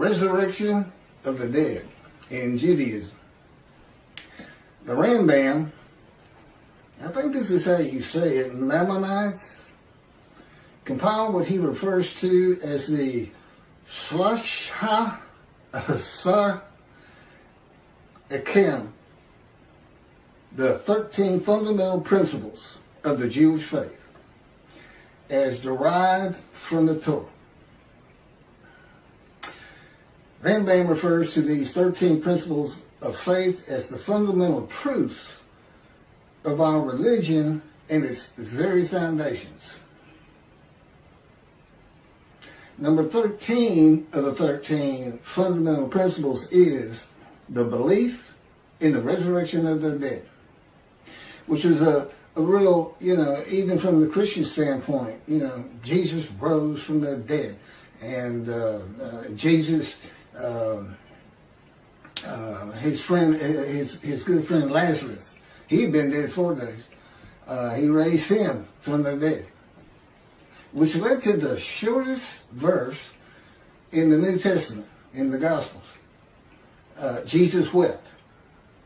resurrection of the dead in Judaism. The Rambam, I think this is how you say it, Maimonides, compiled what he refers to as the Shlohah Asar Ikkarim, the 13 fundamental principles of the Jewish faith, as derived from the Torah. Rambam refers to these 13 principles of faith as the fundamental truths of our religion and its very foundations. Number 13 of the 13 fundamental principles is the belief in the resurrection of the dead, which is a real, even from the Christian standpoint, Jesus rose from the dead, and Jesus, his good friend Lazarus, he'd been dead 4 days. He raised him from the dead, which led to the shortest verse in the New Testament, in the Gospels. Jesus wept.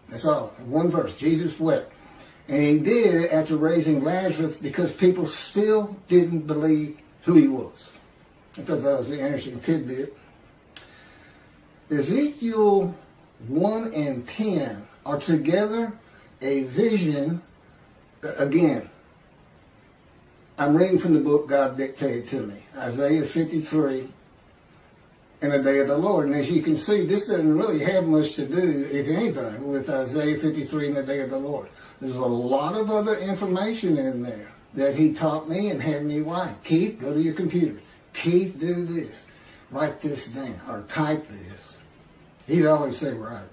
That's all. One verse. Jesus wept. And he did after raising Lazarus because people still didn't believe who he was. I thought that was an interesting tidbit. Ezekiel 1 and 10 are together a vision. Again, I'm reading from the book God dictated to me, Isaiah 53 and the day of the Lord. And as you can see, this doesn't really have much to do, if anything, with Isaiah 53 and the day of the Lord. There's a lot of other information in there that he taught me and had me write. Keith, go to your computer. Keith, do this. Write this down or type this. He'd always say, right.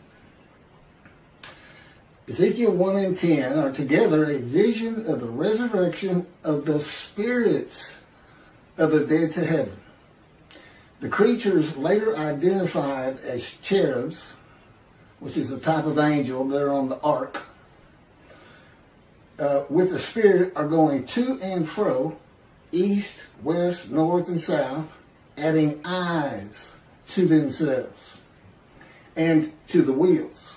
Ezekiel 1 and 10 are together a vision of the resurrection of the spirits of the dead to heaven. The creatures later identified as cherubs, which is a type of angel that are on the ark, with the spirit are going to and fro, east, west, north, and south, adding eyes to themselves and to the wheels,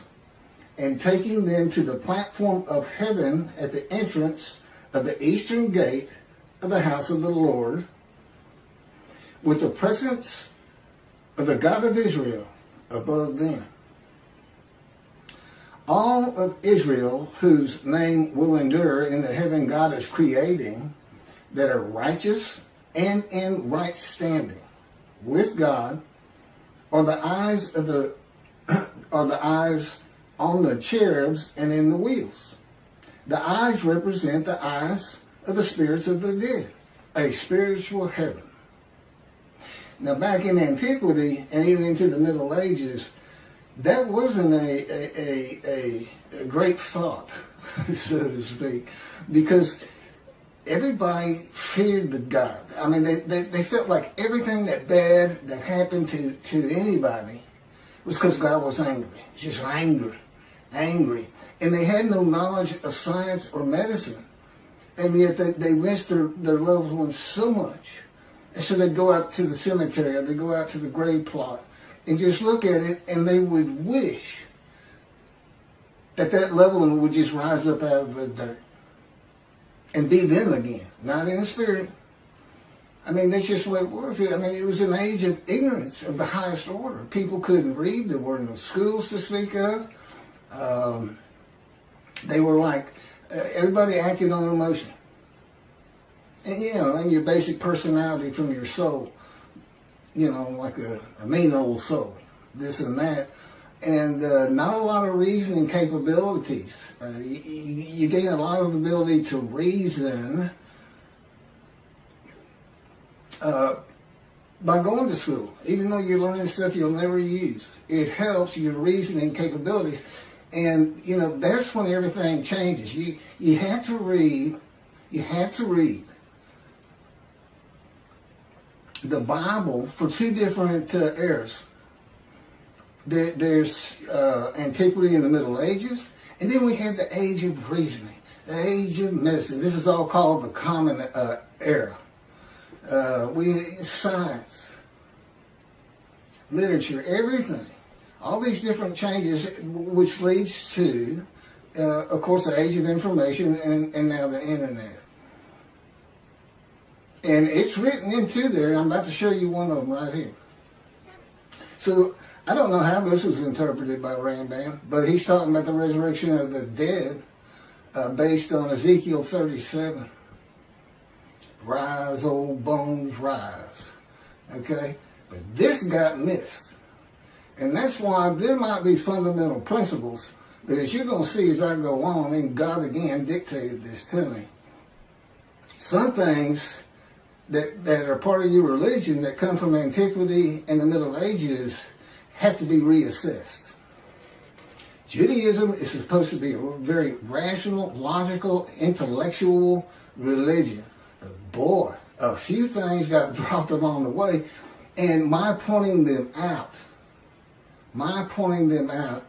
and taking them to the platform of heaven at the entrance of the eastern gate of the house of the Lord, with the presence of the God of Israel above them. All of Israel, whose name will endure in the heaven God is creating, that are righteous and in right standing with God, are the eyes of the eyes on the cherubs and in the wheels. The eyes represent the eyes of the spirits of the dead, a spiritual heaven. Now, back in antiquity and even into the Middle Ages, that wasn't a great thought, so to speak, because everybody feared the God. I mean, they felt like everything that bad that happened to anybody was because God was angry. Just angry. And they had no knowledge of science or medicine. And yet they missed their loved ones so much. And so they'd go out to the cemetery or they'd go out to the grave plot and just look at it, and they would wish that loved one would just rise up out of the dirt and be them again, not in the spirit. I mean, that's just what it was. I mean, it was an age of ignorance of the highest order. People couldn't read. There were no schools to speak of. They were like, everybody acted on emotion. And, and your basic personality from your soul, like a mean old soul, this and that. And not a lot of reasoning capabilities. You gain a lot of ability to reason by going to school, even though you're learning stuff you'll never use. It helps your reasoning capabilities. And, that's when everything changes. You have to read the Bible for two different eras. There's antiquity in the Middle Ages, and then we have the age of reasoning, the age of medicine. This is all called the Common Era. Science. literature, everything. All these different changes, which leads to, of course, the age of information and now the internet. And it's written into there, and I'm about to show you one of them right here. So, I don't know how this was interpreted by Rambam, but he's talking about the resurrection of the dead based on Ezekiel 37. Rise, old bones, rise. Okay? But this got missed. And that's why there might be fundamental principles, but as you're going to see as I go on, and God again dictated this to me, some things that are part of your religion that come from antiquity and the Middle Ages have to be reassessed. Judaism is supposed to be a very rational, logical, intellectual religion. But boy, a few things got dropped along the way, and my pointing them out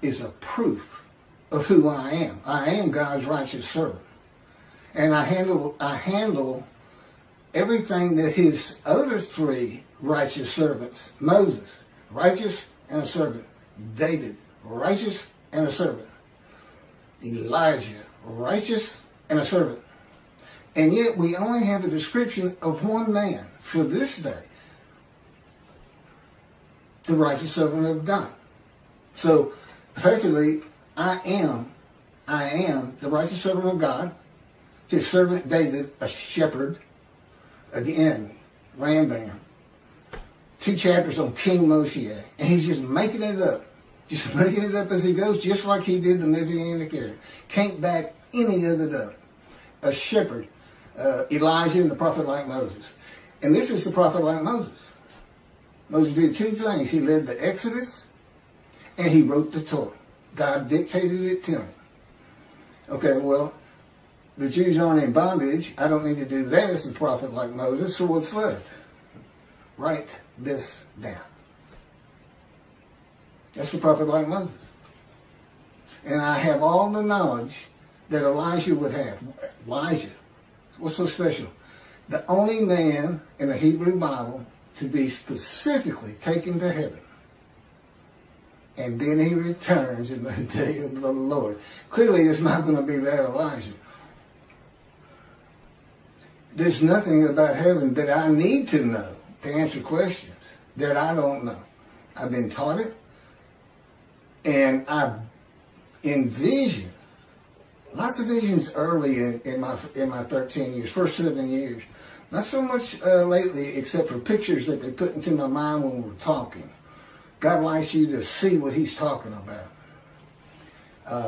is a proof of who I am. I am God's righteous servant. And I handle everything that his other three righteous servants, Moses, righteous and a servant. David, righteous and a servant. Elijah, righteous and a servant. And yet we only have a description of one man for this day. The righteous servant of God. So, effectively, I am the righteous servant of God. His servant David, a shepherd. Again, Rambam. 2 chapters on King Moshe. And he's just making it up. Just making it up as he goes, just like he did the Messianic era. Can't back any of it up. A shepherd. Elijah and the prophet like Moses. And this is the prophet like Moses. Moses did 2 things. He led the Exodus and he wrote the Torah. God dictated it to him. Okay, well, the Jews aren't in bondage. I don't need to do that as a prophet like Moses. So what's left? Write this down. That's the prophet like Moses. And I have all the knowledge that Elijah would have. Elijah. What's so special? The only man in the Hebrew Bible to be specifically taken to heaven. And then he returns in the day of the Lord. Clearly, it's not going to be that Elijah. There's nothing about heaven that I need to know to answer questions that I don't know. I've been taught it. And I envision lots of visions early in my 13 years, first 7 years. Not so much lately, except for pictures that they put into my mind when we're talking. God likes you to see what he's talking about.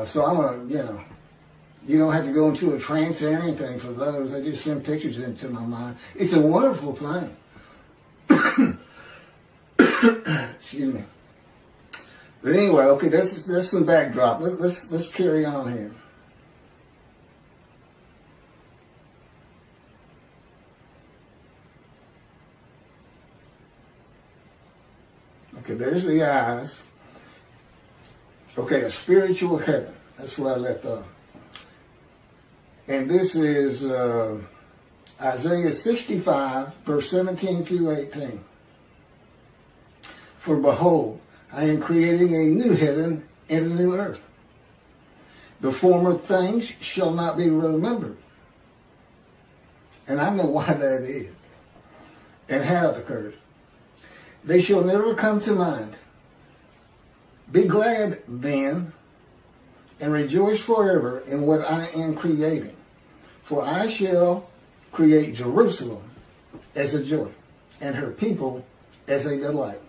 So I'm you don't have to go into a trance or anything for those. I just send pictures into my mind. It's a wonderful thing. Excuse me. But anyway, okay, that's some backdrop. Let's carry on here. Okay, there's the eyes. Okay, a spiritual heaven. That's where I left off. And this is Isaiah 65, verse 17 through 18. For behold, I am creating a new heaven and a new earth. The former things shall not be remembered. And I know why that is and how it occurs. They shall never come to mind. Be glad then and rejoice forever in what I am creating. For I shall create Jerusalem as a joy and her people as a delight.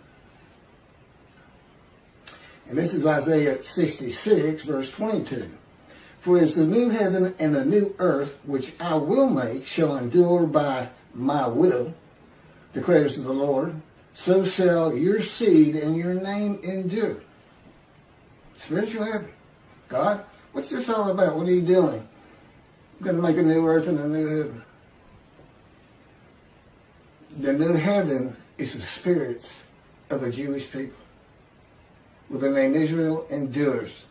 And this is Isaiah 66, verse 22. For as the new heaven and the new earth, which I will make, shall endure by my will, declares the Lord, so shall your seed and your name endure. Spiritual heaven. God, what's this all about? What are you doing? I'm going to make a new earth and a new heaven. The new heaven is the spirits of the Jewish people. With the name Israel endures.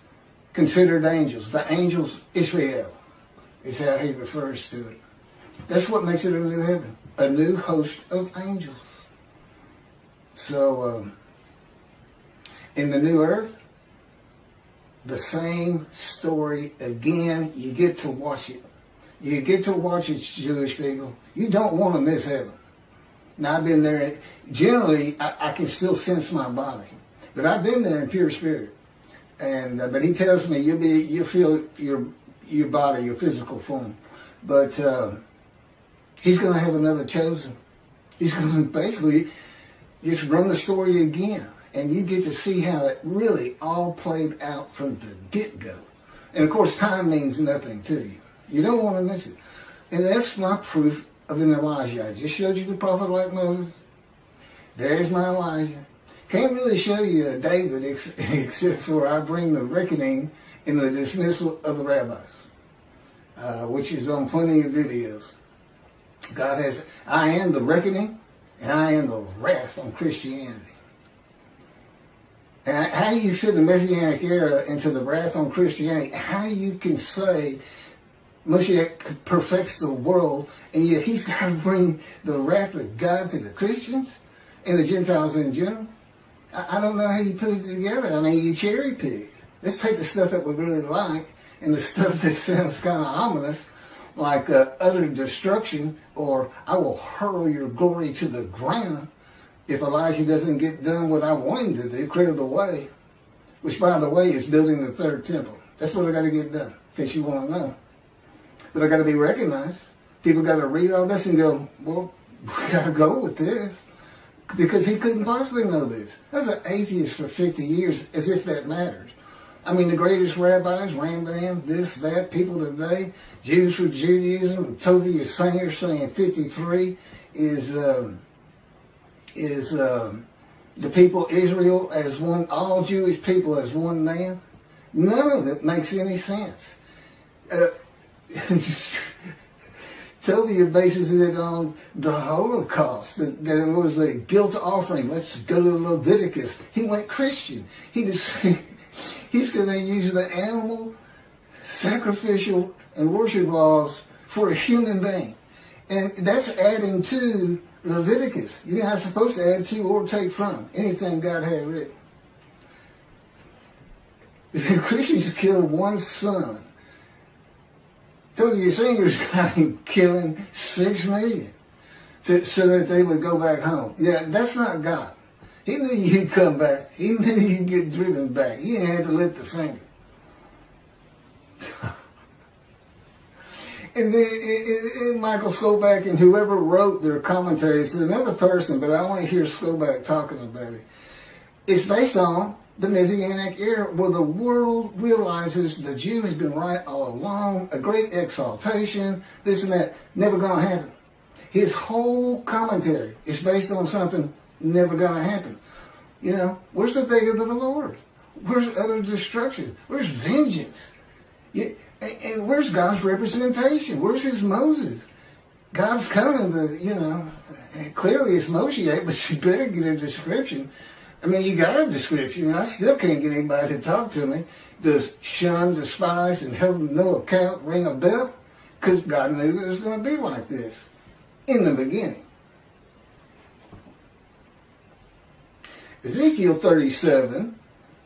Considered angels. The angels Israel is how he refers to it. That's what makes it a new heaven. A new host of angels. So, In the new earth, the same story again. You get to watch it. You get to watch it, Jewish people. You don't want to miss heaven. Now, I've been there. Generally, I can still sense my body. But I've been there in pure spirit. And but he tells me you'll feel your body, your physical form. But he's going to have another chosen. He's going to basically just run the story again. And you get to see how it really all played out from the get-go. And of course, time means nothing to you. You don't want to miss it. And that's my proof of an Elijah. I just showed you the prophet like Moses. There's my Elijah. Can't really show you a David except for I bring the reckoning in the dismissal of the rabbis, which is on plenty of videos. God has, I am the reckoning and I am the wrath on Christianity. And how you fit the Messianic era into the wrath on Christianity, how you can say Moshe perfects the world, and yet he's got to bring the wrath of God to the Christians and the Gentiles in general. I don't know how you put it together. I mean, you cherry pick. Let's take the stuff that we really like and the stuff that sounds kind of ominous, like utter destruction, or I will hurl your glory to the ground if Elijah doesn't get done what I want him to do, clear the way, which, by the way, is building the third temple. That's what I got to get done, in case you want to know. But I got to be recognized. People got to read all this and go, well, we got to go with this. Because he couldn't possibly know this. I was an atheist for 50 years, as if that matters. I mean, the greatest rabbis, Rambam, this, that, people today, Jews for Judaism, Toby is Sanger saying 53 is the people Israel as one, all Jewish people as one man. None of it makes any sense. Toby bases it on the Holocaust, that there was a guilt offering. Let's go to Leviticus. He went Christian. He's going to use the animal, sacrificial, and worship laws for a human being. And that's adding to Leviticus. You're not supposed to add to or take from anything God had written. The Christians killed one son. Toby Singer's got him killing 6 million so that they would go back home. Yeah, that's not God. He knew you'd come back. He knew you'd get driven back. He didn't have to lift a finger. And then Michael Skoback and whoever wrote their commentary, it's another person, but I only hear Skoback talking about it. It's based on the Messianic era, where the world realizes the Jew has been right all along, a great exaltation, this and that, never gonna happen. His whole commentary is based on something never gonna happen. You know, where's the day of the Lord? Where's utter destruction? Where's vengeance? And where's God's representation? Where's his Moses? God's coming, but, you know, clearly it's Moshe, but you better get a description. I mean, you got a description. I still can't get anybody to talk to me. Does shun, despise, and held no account ring a bell? Because God knew it was going to be like this in the beginning. Ezekiel 37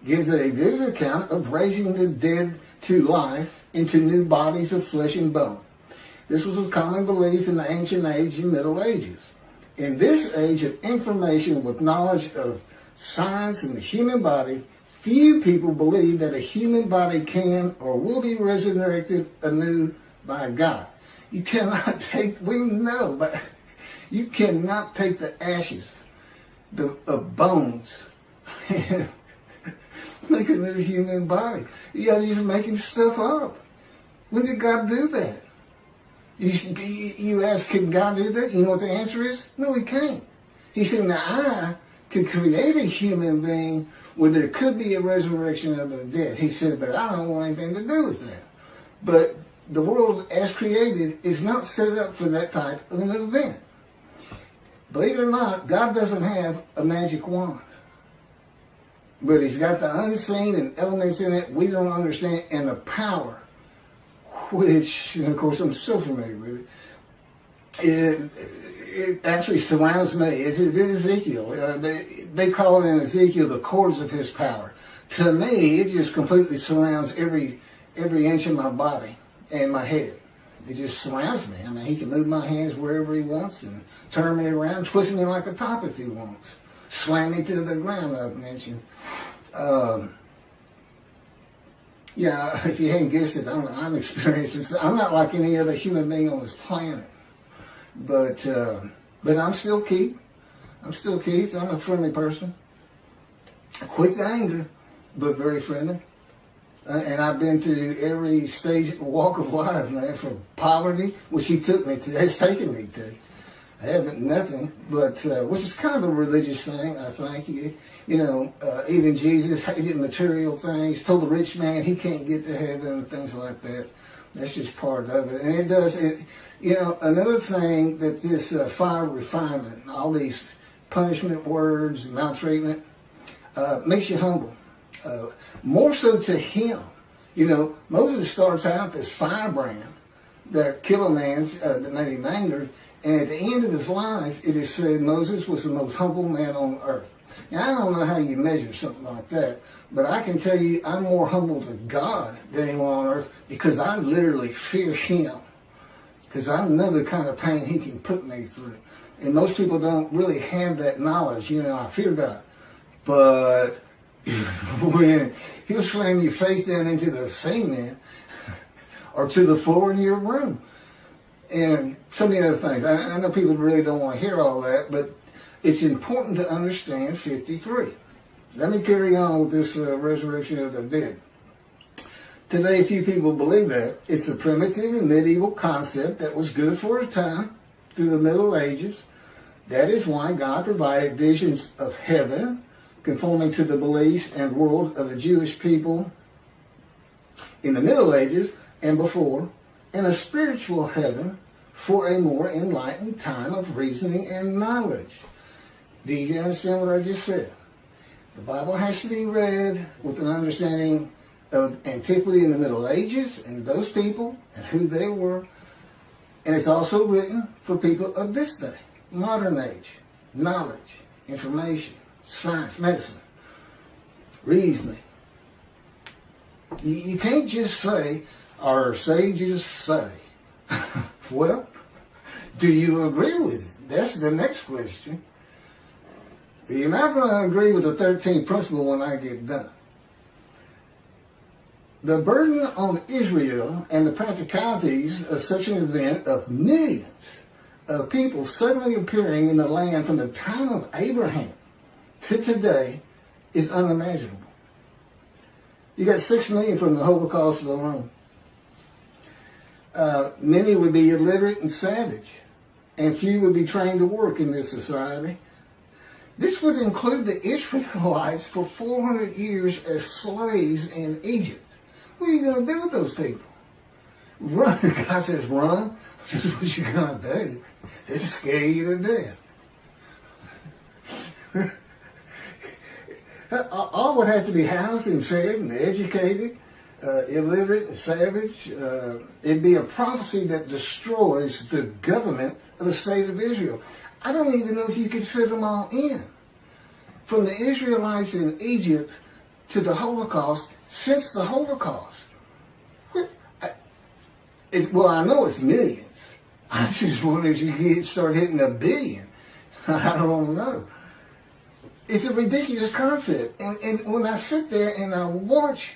gives a vivid account of raising the dead to life into new bodies of flesh and bone. This was a common belief in the ancient age and Middle Ages. In this age of information with knowledge of science and the human body, few people believe that a human body can or will be resurrected anew by God. You cannot take, we know, but you cannot take the ashes of bones and make a new human body. You're just making stuff up. When did God do that? You ask, can God do that? You know what the answer is? No, he can't. He said, now I can create a human being where there could be a resurrection of the dead. He said, but I don't want anything to do with that. But the world as created is not set up for that type of an event. Believe it or not, God doesn't have a magic wand. But he's got the unseen and elements in it we don't understand, and the power, which, and of course, I'm so familiar with it. it actually surrounds me. It's Ezekiel. They call it in Ezekiel the cords of his power. To me, it just completely surrounds every inch of my body and my head. It just surrounds me. I mean, he can move my hands wherever he wants and turn me around, twist me like a top if he wants, slam me to the ground, I've mentioned. Yeah, if you hadn't guessed it, I'm experiencing. I'm not like any other human being on this planet, but I'm still Keith. I'm still Keith. I'm a friendly person, quick to anger, but very friendly. And I've been through every stage, walk of life, man, from poverty, which he took me to, has taken me to. I haven't nothing, but which is kind of a religious thing, I think. Even Jesus hated material things, told the rich man he can't get to heaven, things like that. That's just part of it. And it does, another thing that this fire refinement, all these punishment words, maltreatment, makes you humble. More so to him. Moses starts out this firebrand that killed a man that made him angry. And at the end of his life, it is said Moses was the most humble man on earth. Now, I don't know how you measure something like that, but I can tell you I'm more humble to God than anyone on earth because I literally fear him. Because I know the kind of pain he can put me through. And most people don't really have that knowledge. I fear God. But when he'll slam your face down into the cement or to the floor in your room. And so many other things. I know people really don't want to hear all that, but it's important to understand 53. Let me carry on with this resurrection of the dead. Today, few people believe that. It's a primitive and medieval concept that was good for a time through the Middle Ages. That is why God provided visions of heaven, conforming to the beliefs and world of the Jewish people in the Middle Ages and before, and a spiritual heaven for a more enlightened time of reasoning and knowledge. Do you understand what I just said? The Bible has to be read with an understanding of antiquity in the Middle Ages and those people and who they were. And it's also written for people of this day, modern age, knowledge, information, science, medicine, reasoning. You can't just say, our sages say. Well, do you agree with it? That's the next question. You're not going to agree with the 13th principle when I get done. The burden on Israel and the practicalities of such an event of millions of people suddenly appearing in the land from the time of Abraham to today is unimaginable. You got 6 million from the Holocaust alone. Many would be illiterate and savage, and few would be trained to work in this society. This would include the Israelites for 400 years as slaves in Egypt. What are you going to do with those people? Run. God says run. This is what you're going to do. It'll scare you to death. All would have to be housed and fed and educated, illiterate and savage. It'd be a prophecy that destroys the government of the state of Israel. I don't even know if you could fit them all in. From the Israelites in Egypt to the Holocaust, since the Holocaust. I know it's millions. I just wonder if you start hitting 1 billion. I don't know. It's a ridiculous concept. And when I sit there and I watch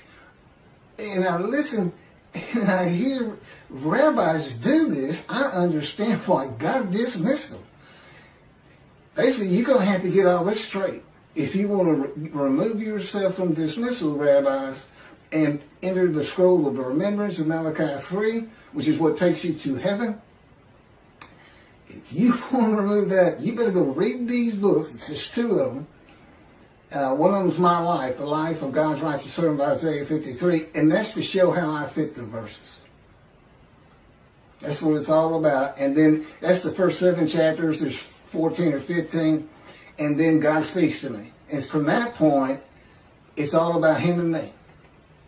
and I listen and I hear rabbis do this, I understand why God dismissed them. Basically, you're going to have to get all this straight. If you want to remove yourself from dismissal, rabbis, and enter the scroll of the remembrance of Malachi 3, which is what takes you to heaven, if you want to remove that, you better go read these books. It's just 2 of them. One of them is my life, the life of God's righteous servant by Isaiah 53, and that's to show how I fit the verses. That's what it's all about. And then that's the first 7 chapters. There's 14 or 15, and then God speaks to me. And from that point, it's all about him and me.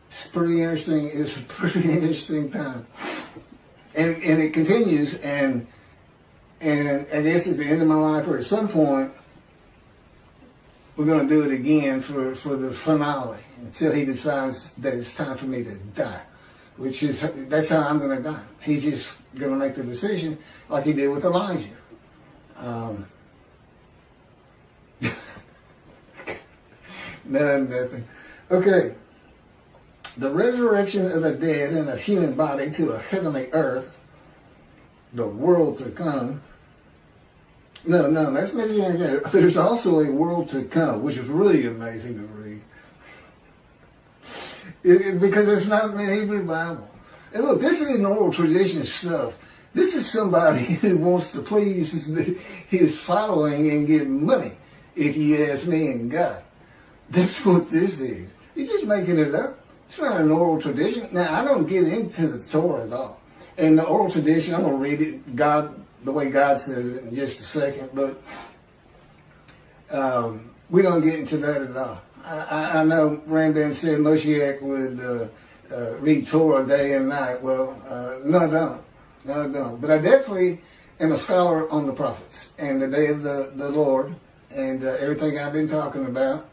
It's pretty interesting. It's a pretty interesting time. And it continues, and And I guess at the end of my life, or at some point, we're going to do it again for the finale until he decides that it's time for me to die. That's how I'm going to die. He's just going to make the decision like he did with Elijah. Nothing. Okay. The resurrection of the dead in a human body to a heavenly earth, the world to come. No, that's Messianic. There's also a world to come, which is really amazing to read. Because it's not in the Hebrew Bible. And look, this isn't oral tradition stuff. This is somebody who wants to please his following and get money, if you ask me and God. That's what this is. He's just making it up. It's not an oral tradition. Now, I don't get into the Torah at all. And the oral tradition, I'm going to read it the way God says it in just a second, but we don't get into that at all. I know Rambam said Moshiach would read Torah day and night. Well, no, I don't. But I definitely am a scholar on the prophets and the day of the Lord and everything I've been talking about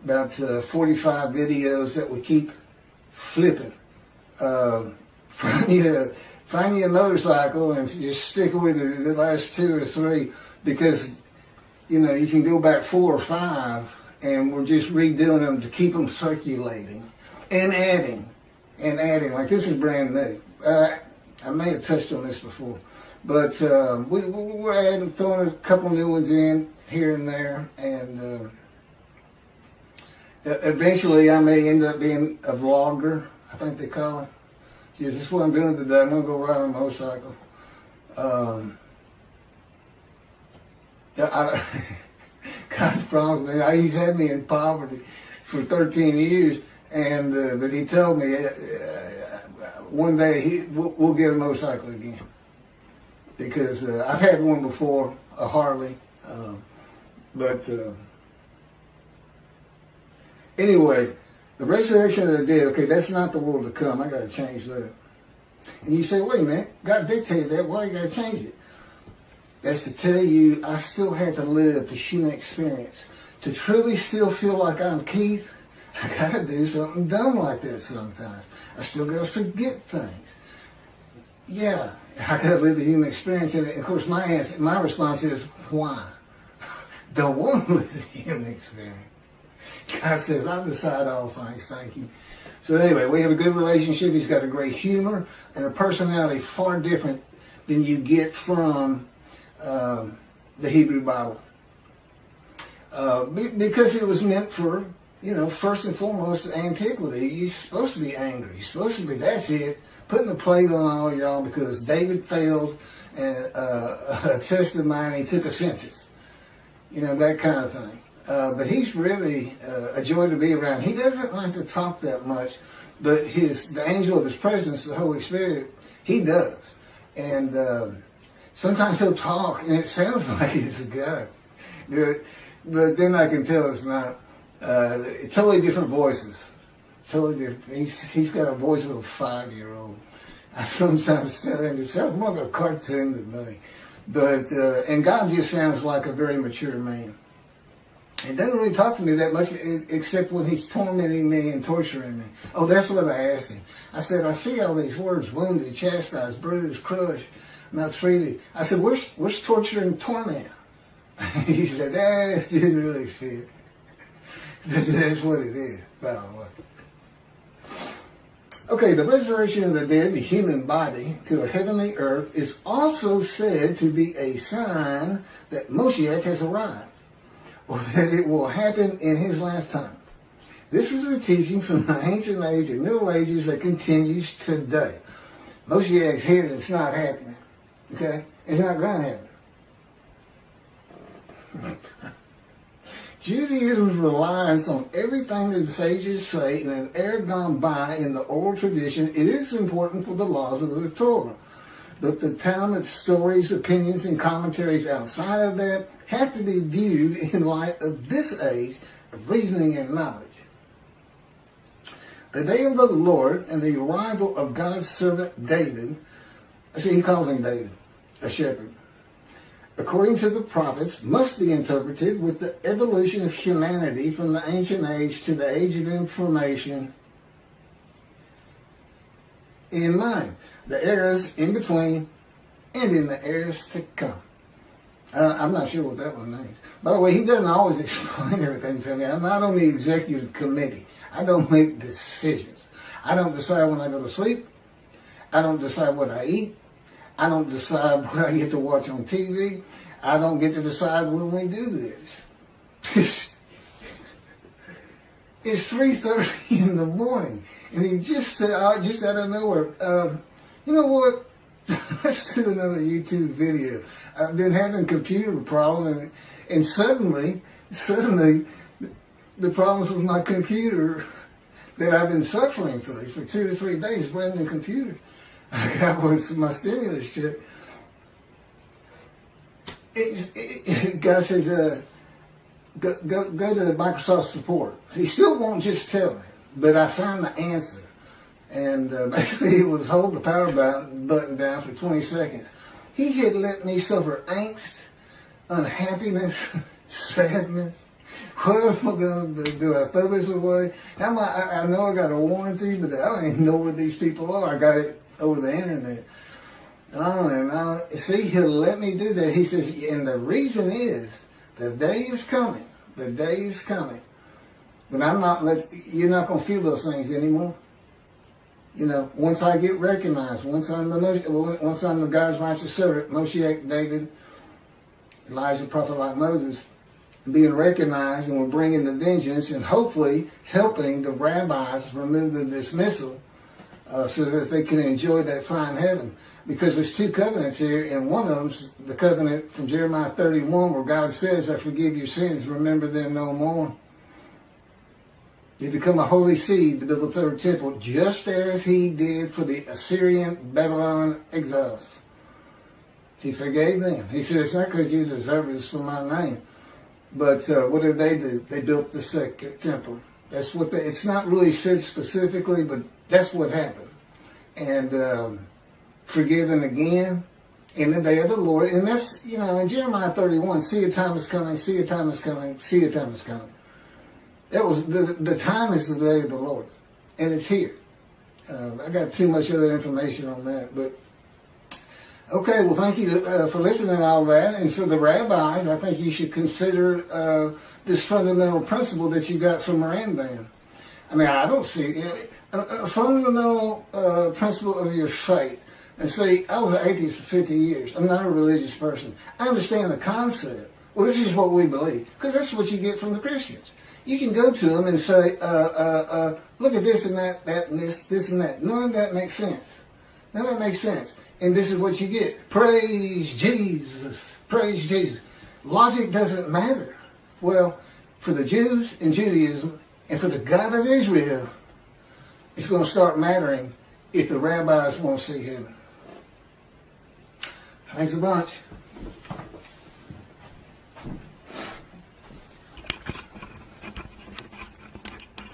45 videos that we keep flipping. Find you a motorcycle and just stick with it the last 2 or 3 because, you can go back 4 or 5 and we're just redoing them to keep them circulating and adding. Like this is brand new. I may have touched on this before, but we're adding, throwing a couple new ones in here and there, and eventually I may end up being a vlogger, I think they call it. See, this is what I'm doing today. I'm going to go ride on a motorcycle. God promised me. He's had me in poverty for 13 years, and but he told me one day we'll get a motorcycle again because I've had one before, a Harley, but anyway. The resurrection of the dead, okay, that's not the world to come. I got to change that. And you say, wait a minute, God dictated that. Why you got to change it? That's to tell you I still had to live the human experience. To truly still feel like I'm Keith, I got to do something dumb like that sometimes. I still got to forget things. Yeah, I got to live the human experience. And of course, my response is, why? Don't want to live the human experience. God says, I decide all things, thank you. So anyway, we have a good relationship. He's got a great humor and a personality far different than you get from the Hebrew Bible. Because it was meant for, first and foremost, antiquity. You're supposed to be angry. You're supposed to be, that's it, putting a plate on all y'all because David failed a test of mine and he took a census. That kind of thing. But he's really a joy to be around. He doesn't like to talk that much, but the angel of his presence, the Holy Spirit, he does. And sometimes he'll talk, and it sounds like it's a God. But then I can tell it's not. Totally different voices. Totally different. He's got a voice of a 5-year-old. I sometimes tell him it sounds more like a cartoon than me. But and God just sounds like a very mature man. He doesn't really talk to me that much, except when he's tormenting me and torturing me. Oh, that's what I asked him. I said, I see all these words: wounded, chastised, bruised, crushed, maltreated. I said, where's torture and torment? He said, that didn't really fit. That's what it is, by the way. Okay, the resurrection of the dead, the human body, to a heavenly earth is also said to be a sign that Moshiach has arrived, or that it will happen in his lifetime. This is a teaching from the ancient age and Middle Ages that continues today. Moshiach's here and it's not happening. Okay? It's not going to happen. Judaism's reliance on everything that the sages say in an era gone by in the oral tradition, it is important for the laws of the Torah. But the Talmud's stories, opinions, and commentaries outside of that have to be viewed in light of this age of reasoning and knowledge. The day of the Lord and the arrival of God's servant David, see, he calls him David, a shepherd, according to the prophets, must be interpreted with the evolution of humanity from the ancient age to the age of information in mind, the eras in between, and in the eras to come. I'm not sure what that one means. By the way, he doesn't always explain everything to me. I'm not on the executive committee. I don't make decisions. I don't decide when I go to sleep. I don't decide what I eat. I don't decide what I get to watch on TV. I don't get to decide when we do this. It's 3:30 in the morning, and he just said, just out of nowhere, you know what? Let's do another YouTube video. I've been having computer problems, and suddenly, the problems with my computer that I've been suffering through for 2 to 3 days, brand new computer I got with my stimulus check. God says, go to Microsoft support. He still won't just tell me, but I found the answer. And basically it was hold the power button down for 20 seconds. He had let me suffer angst, unhappiness, sadness. What am I going to do? Do I throw this away? I know I got a warranty, but I don't even know where these people are. I got it over the internet. See, he'll let me do that. He says, and the reason is, the day is coming. The day is coming when you're not going to feel those things anymore. You know, once I get recognized, once I'm the God's righteous servant, Moshiach, David, Elijah, prophet like Moses, being recognized, and we're bringing the vengeance and hopefully helping the rabbis remove the dismissal so that they can enjoy that fine heaven. Because there's 2 covenants here, and one of them's the covenant from Jeremiah 31 where God says, I forgive your sins, remember them no more. They become a holy seed to build the 3rd temple, just as he did for the Assyrian Babylon exiles. He forgave them. He said, it's not because you deserve it, it's for my name. But what did they do? They built the 2nd temple. That's what it's not really said specifically, but that's what happened. And forgiven again in the day of the Lord. And that's, in Jeremiah 31, see a time is coming, see a time is coming, see a time is coming. That was the time is the day of the Lord, and it's here. I got too much other information on that, but okay. Well, thank you for listening to all that, and for the rabbis, I think you should consider this fundamental principle that you got from Rambam. I mean, I don't see a fundamental principle of your faith. And see, I was an atheist for 50 years. I'm not a religious person. I understand the concept. Well, this is what we believe, because that's what you get from the Christians. You can go to them and say, look at this and that and this and that. None of that makes sense. None of that makes sense. And this is what you get. Praise Jesus. Praise Jesus. Logic doesn't matter. Well, for the Jews in Judaism and for the God of Israel, it's going to start mattering if the rabbis won't see heaven. Thanks a bunch.